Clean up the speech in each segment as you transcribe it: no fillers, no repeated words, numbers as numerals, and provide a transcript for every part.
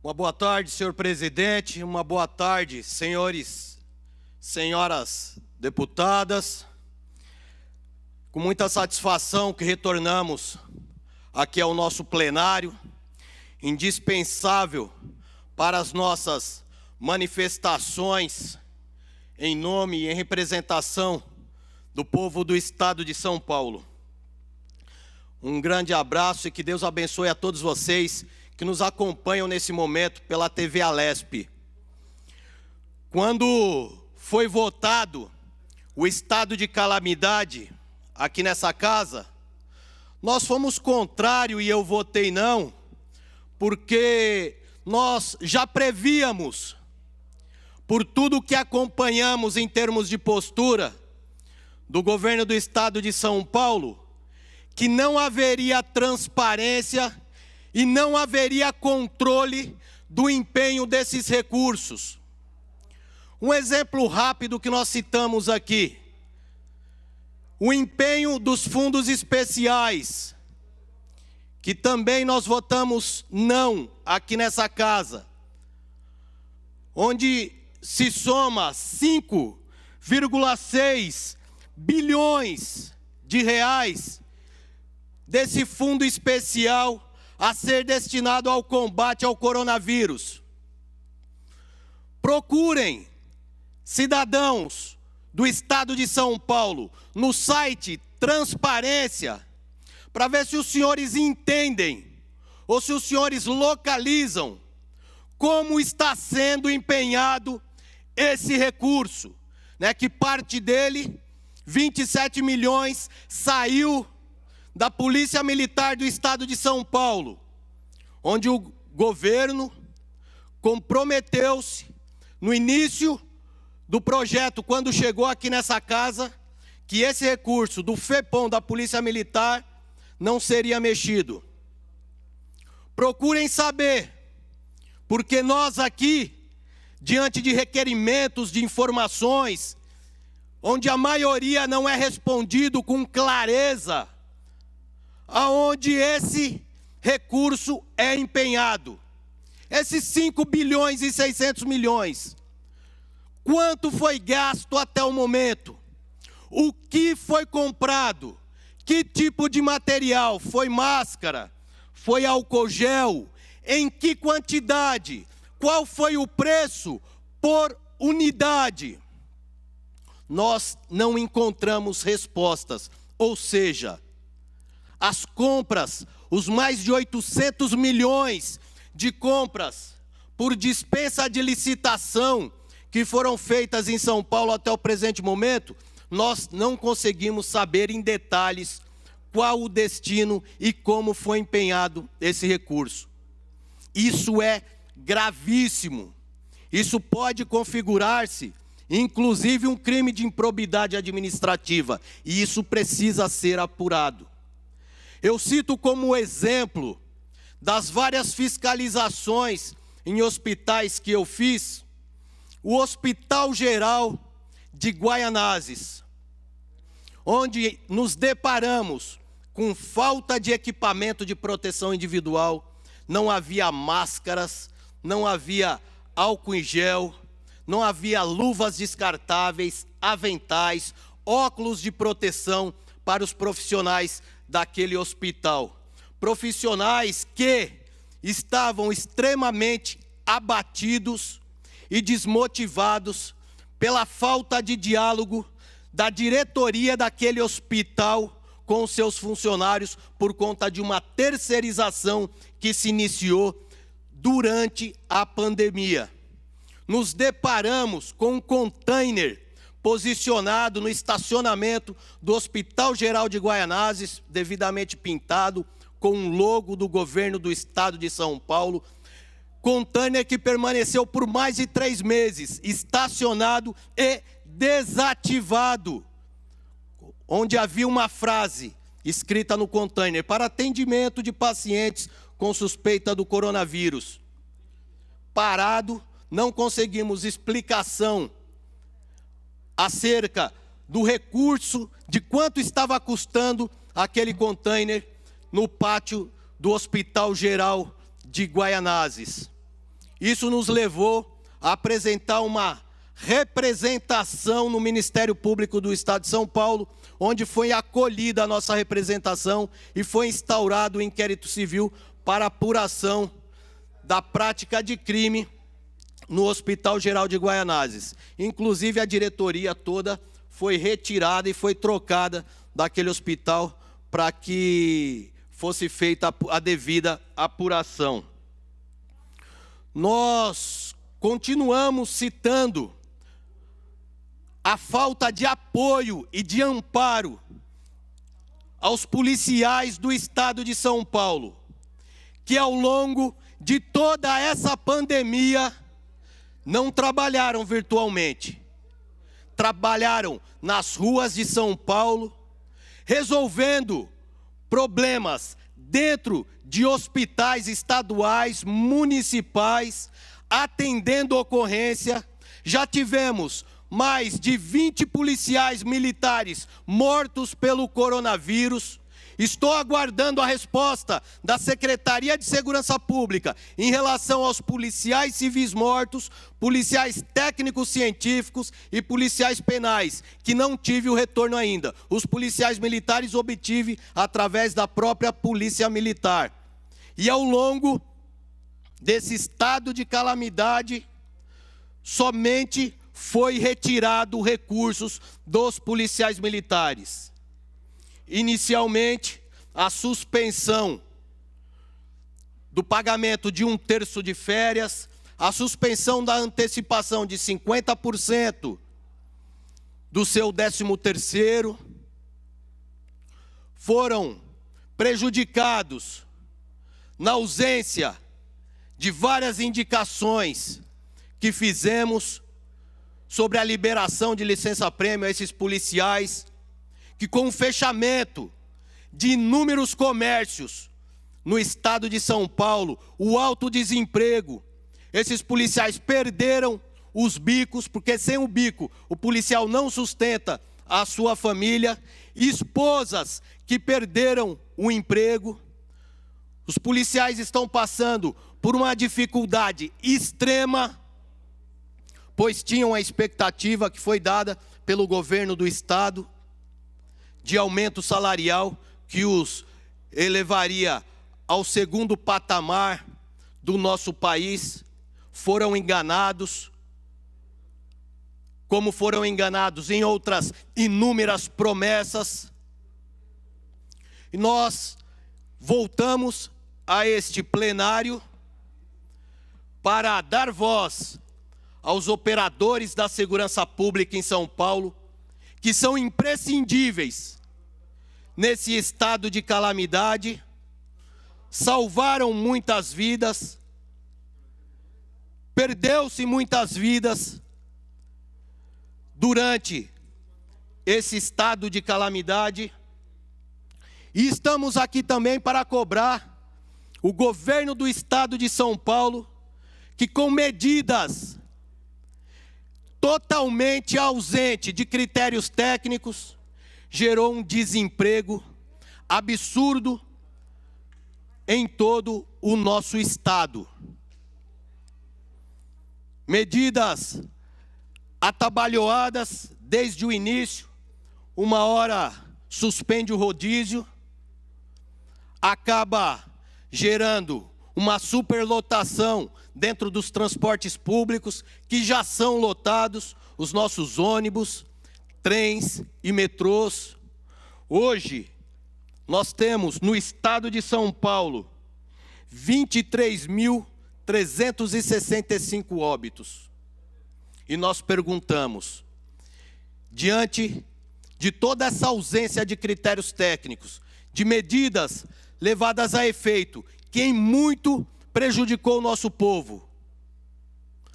Uma boa tarde, senhor presidente, uma boa tarde, senhores, senhoras deputadas. Com muita satisfação que retornamos aqui ao nosso plenário, indispensável para as nossas manifestações em nome e em representação do povo do estado de São Paulo. Um grande abraço e que Deus abençoe a todos vocês que nos acompanham nesse momento pela TV Alesp. Quando foi votado o estado de calamidade aqui nessa casa, nós fomos contrário e eu votei não, porque nós já prevíamos, por tudo que acompanhamos em termos de postura do governo do estado de São Paulo, que não haveria transparência e não haveria controle do empenho desses recursos. Um exemplo rápido que nós citamos aqui: o empenho dos fundos especiais, que também nós votamos não aqui nessa casa, onde se soma 5,6 bilhões de reais desse fundo especial a ser destinado ao combate ao coronavírus. Procurem, cidadãos do estado de São Paulo, no site Transparência, para ver se os senhores entendem, ou se os senhores localizam, como está sendo empenhado esse recurso, né, que parte dele, 27 milhões, saiu da Polícia Militar do estado de São Paulo, onde o governo comprometeu-se no início do projeto, quando chegou aqui nessa casa, que esse recurso do FEPOM da Polícia Militar não seria mexido. Procurem saber, porque nós aqui, diante de requerimentos de informações, onde a maioria não é respondido com clareza, aonde esse recurso é empenhado. Esses 5 bilhões e 600 milhões, quanto foi gasto até o momento? O que foi comprado? Que tipo de material? Foi máscara? Foi álcool gel? Em que quantidade? Qual foi o preço por unidade? Nós não encontramos respostas, ou seja, as compras, os mais de 800 milhões de compras por dispensa de licitação que foram feitas em São Paulo até o presente momento, nós não conseguimos saber em detalhes qual o destino e como foi empenhado esse recurso. Isso é gravíssimo. Isso pode configurar-se, inclusive, um crime de improbidade administrativa, e isso precisa ser apurado. Eu cito como exemplo das várias fiscalizações em hospitais que eu fiz, o Hospital Geral de Guaianazes, onde nos deparamos com falta de equipamento de proteção individual, não havia máscaras, não havia álcool em gel, não havia luvas descartáveis, aventais, óculos de proteção para os profissionais daquele hospital. Profissionais que estavam extremamente abatidos e desmotivados pela falta de diálogo da diretoria daquele hospital com os seus funcionários por conta de uma terceirização que se iniciou durante a pandemia. Nos deparamos com um container posicionado no estacionamento do Hospital Geral de Guaianazes, devidamente pintado, com um logo do governo do estado de São Paulo. Container que permaneceu por mais de 3 meses, estacionado e desativado, onde havia uma frase escrita no container: para atendimento de pacientes com suspeita do coronavírus. Parado, não conseguimos explicação acerca do recurso, de quanto estava custando aquele container no pátio do Hospital Geral de Guaianazes. Isso nos levou a apresentar uma representação no Ministério Público do Estado de São Paulo, onde foi acolhida a nossa representação e foi instaurado o inquérito civil para apuração da prática de crime no Hospital Geral de Guaianazes. Inclusive, a diretoria toda foi retirada e foi trocada daquele hospital para que fosse feita a devida apuração. Nós continuamos citando a falta de apoio e de amparo aos policiais do Estado de São Paulo, que ao longo de toda essa pandemia não trabalharam virtualmente, trabalharam nas ruas de São Paulo, resolvendo problemas dentro de hospitais estaduais, municipais, atendendo ocorrência. Já tivemos mais de 20 policiais militares mortos pelo coronavírus. Estou aguardando a resposta da Secretaria de Segurança Pública em relação aos policiais civis mortos, policiais técnicos científicos e policiais penais, que não tive o retorno ainda. Os policiais militares obtive através da própria Polícia Militar. E ao longo desse estado de calamidade, somente foi retirado recursos dos policiais militares. Inicialmente, a suspensão do pagamento de 1/3 de férias, a suspensão da antecipação de 50% do seu 13º, foram prejudicados na ausência de várias indicações que fizemos sobre a liberação de licença-prêmio a esses policiais, que com o fechamento de inúmeros comércios no estado de São Paulo, o alto desemprego, esses policiais perderam os bicos, porque sem o bico o policial não sustenta a sua família, esposas que perderam o emprego. Os policiais estão passando por uma dificuldade extrema, pois tinham a expectativa que foi dada pelo governo do estado de aumento salarial que os elevaria ao 2º patamar do nosso país. Foram enganados, como foram enganados em outras inúmeras promessas. E nós voltamos a este plenário para dar voz aos operadores da segurança pública em São Paulo, que são imprescindíveis nesse estado de calamidade, salvaram muitas vidas, perdeu-se muitas vidas durante esse estado de calamidade. E estamos aqui também para cobrar o governo do estado de São Paulo, que com medidas totalmente ausente de critérios técnicos, gerou um desemprego absurdo em todo o nosso estado. Medidas atabalhoadas desde o início, uma hora suspende o rodízio, acaba gerando uma superlotação dentro dos transportes públicos, que já são lotados, os nossos ônibus, trens e metrôs. Hoje, nós temos no estado de São Paulo 23.365 óbitos. E nós perguntamos, diante de toda essa ausência de critérios técnicos, de medidas levadas a efeito, quem muito prejudicou o nosso povo,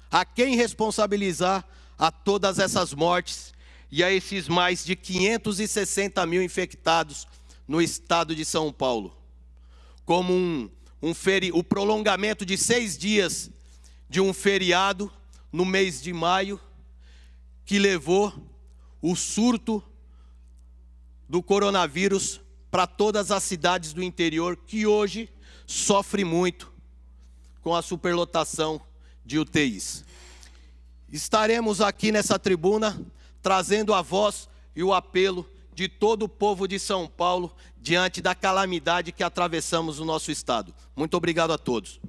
a quem responsabilizar a todas essas mortes e a esses mais de 560 mil infectados no estado de São Paulo? Como o prolongamento de 6 dias de um feriado no mês de maio, que levou o surto do coronavírus para todas as cidades do interior, que hoje sofre muito com a superlotação de UTIs. Estaremos aqui nessa tribuna trazendo a voz e o apelo de todo o povo de São Paulo diante da calamidade que atravessamos no nosso estado. Muito obrigado a todos.